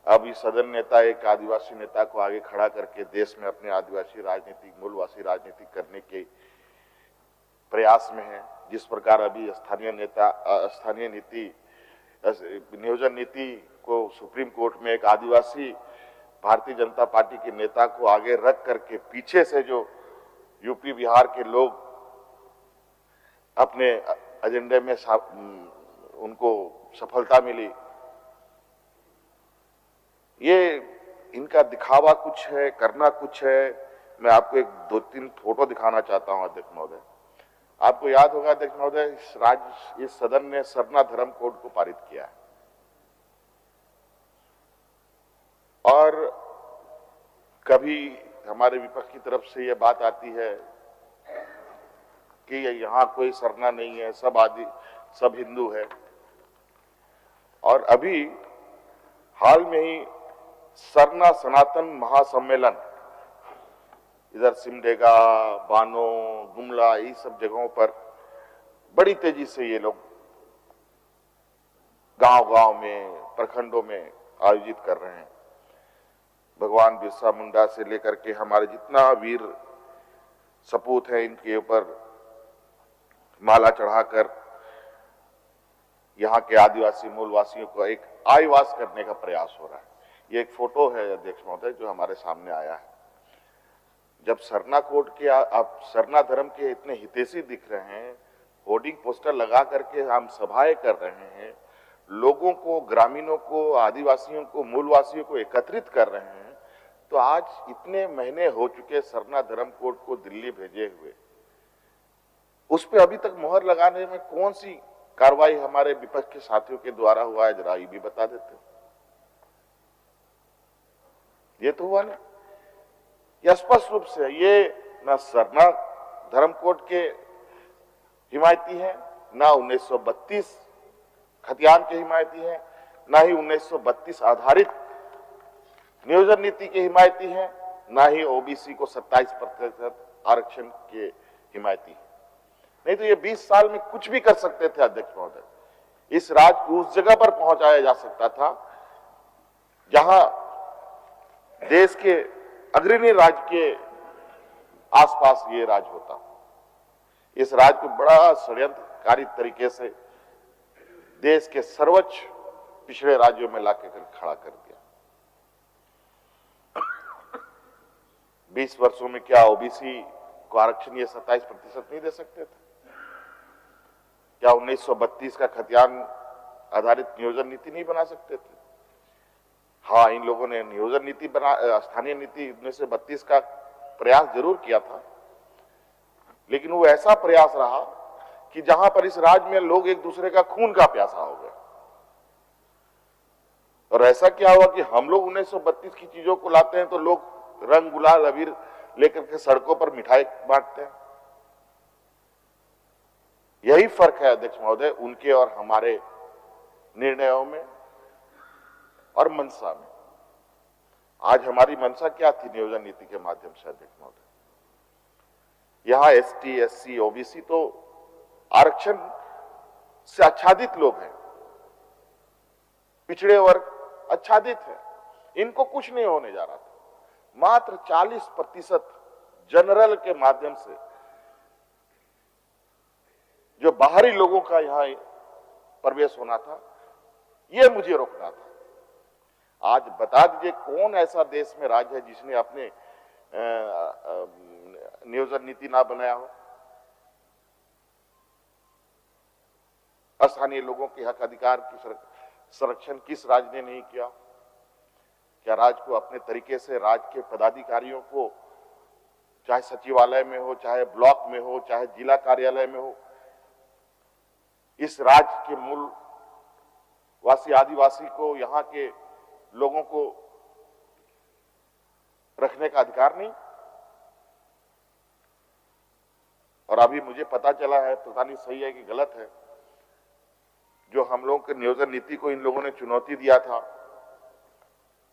अब इस सदन नेता एक आदिवासी नेता को आगे खड़ा करके देश में अपने आदिवासी राजनीति, मूलवासी राजनीति करने के प्रयास में है। जिस प्रकार अभी स्थानीय नीति, नियोजन नीति को सुप्रीम कोर्ट में एक आदिवासी भारतीय जनता पार्टी के नेता को आगे रख करके पीछे से जो यूपी बिहार के लोग अपने एजेंडे में उनको सफलता मिली, ये इनका दिखावा कुछ है, करना कुछ है। मैं आपको एक 2-3 फोटो दिखाना चाहता हूं अध्यक्ष महोदय। आपको याद होगा अध्यक्ष महोदय, इस सदन ने सरना धर्म कोड को पारित किया है और कभी हमारे विपक्ष की तरफ से यह बात आती है कि यहां कोई सरना नहीं है, सब हिंदू है। और अभी हाल में ही सरना सनातन महासम्मेलन इधर सिमडेगा, बानो, गुमला, ये सब जगहों पर बड़ी तेजी से ये लोग गांव-गांव में, प्रखंडों में आयोजित कर रहे हैं। भगवान बिरसा मुंडा से लेकर के हमारे जितना वीर सपूत है, इनके ऊपर माला चढ़ाकर यहाँ के आदिवासी मूलवासियों को एक आईवास करने का प्रयास हो रहा है। ये एक फोटो है अध्यक्ष महोदय जो हमारे सामने आया है। जब सरना कोड के आप सरना धर्म के इतने हितैषी दिख रहे हैं, होर्डिंग पोस्टर लगा करके हम सभाएं कर रहे हैं, लोगों को, ग्रामीणों को, आदिवासियों को, मूलवासियों को एकत्रित कर रहे हैं, तो आज इतने महीने हो चुके सरना धर्म कोड को दिल्ली भेजे हुए, उस पर अभी तक मोहर लगाने में कौन सी कार्रवाई हमारे विपक्ष के साथियों के द्वारा हुआ है, जरा ये भी बता देते। ये तो हुआ ना, यह स्पष्ट रूप से ये ना सरना धर्म कोड के हिमायती है, ना 1932 खतियान के हिमायती है, ना ही 1932 आधारित नियोजन नीति के हिमायती है, ना ही ओबीसी को 27% आरक्षण के हिमायती है। नहीं तो ये 20 साल में कुछ भी कर सकते थे अध्यक्ष महोदय। इस राज को उस जगह पर पहुंचाया जा सकता था जहां देश के अग्रणी राज्य के आसपास ये राज होता। इस राज को बड़ा षड्यंत्रकारी तरीके से देश के सर्वोच्च पिछड़े राज्यों में लाके खड़ा कर दिया। 20 वर्षों में क्या ओबीसी को आरक्षण ये 27% नहीं दे सकते थे? क्या 1932 का खतियान आधारित नियोजन नीति नहीं बना सकते थे? हाँ, इन लोगों ने नियोजन नीति स्थानीय नीति 1932 का प्रयास जरूर किया था, लेकिन वो ऐसा प्रयास रहा कि जहां पर इस राज्य में लोग एक दूसरे का खून का प्यासा हो गए। और ऐसा क्या हुआ कि हम लोग 1932 की चीजों को लाते हैं तो लोग रंग, गुलाल, अबीर लेकर के सड़कों पर मिठाई बांटते हैं। यही फर्क है अध्यक्ष महोदय उनके और हमारे निर्णयों में और मंशा में। आज हमारी मंशा क्या थी नियोजन नीति के माध्यम से अध्यक्ष महोदय? यहां एसटी, एससी, ओबीसी तो आरक्षण से आच्छादित लोग हैं, पिछड़े वर्ग आच्छादित है, इनको कुछ नहीं होने जा रहा था। मात्र 40% जनरल के माध्यम से जो बाहरी लोगों का यहां प्रवेश होना था, यह मुझे रोकना था। आज बता दीजिए कौन ऐसा देश में राज्य है जिसने अपने नियोजन नीति ना बनाया हो? स्थानीय लोगों के हक अधिकार की संरक्षण किस राज्य ने नहीं किया? क्या राज्य को अपने तरीके से राज्य के पदाधिकारियों को, चाहे सचिवालय में हो, चाहे ब्लॉक में हो, चाहे जिला कार्यालय में हो, इस राज्य के मूल वासी आदिवासी को, यहाँ के लोगों को रखने का अधिकार नहीं? और अभी मुझे पता चला है, पता नहीं सही है कि गलत है, जो हम लोगों के नियोजन नीति को इन लोगों ने चुनौती दिया था,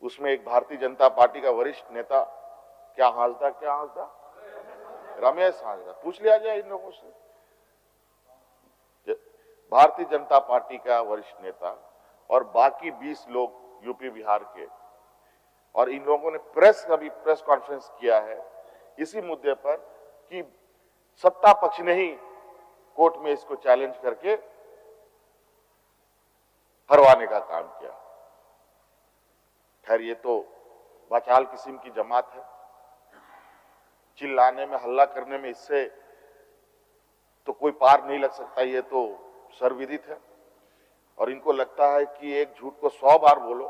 उसमें एक भारतीय जनता पार्टी का वरिष्ठ नेता, क्या हांसदा रमेश हांसदा, पूछ लिया जाए इन लोगों से। भारतीय जनता पार्टी का वरिष्ठ नेता और बाकी 20 लोग यूपी बिहार के, और इन लोगों ने प्रेस कॉन्फ्रेंस किया है इसी मुद्दे पर कि सत्ता पक्ष ने ही कोर्ट में इसको चैलेंज करके हरवाने का काम किया। खैर, ये तो बचाल किस्म की जमात है, चिल्लाने में, हल्ला करने में इससे तो कोई पार नहीं लग सकता, ये तो सर्वविदित है। और इनको लगता है कि एक झूठ को 100 बार बोलो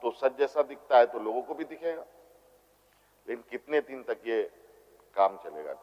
तो सच जैसा दिखता है तो लोगों को भी दिखेगा, लेकिन कितने दिन तक ये काम चलेगा।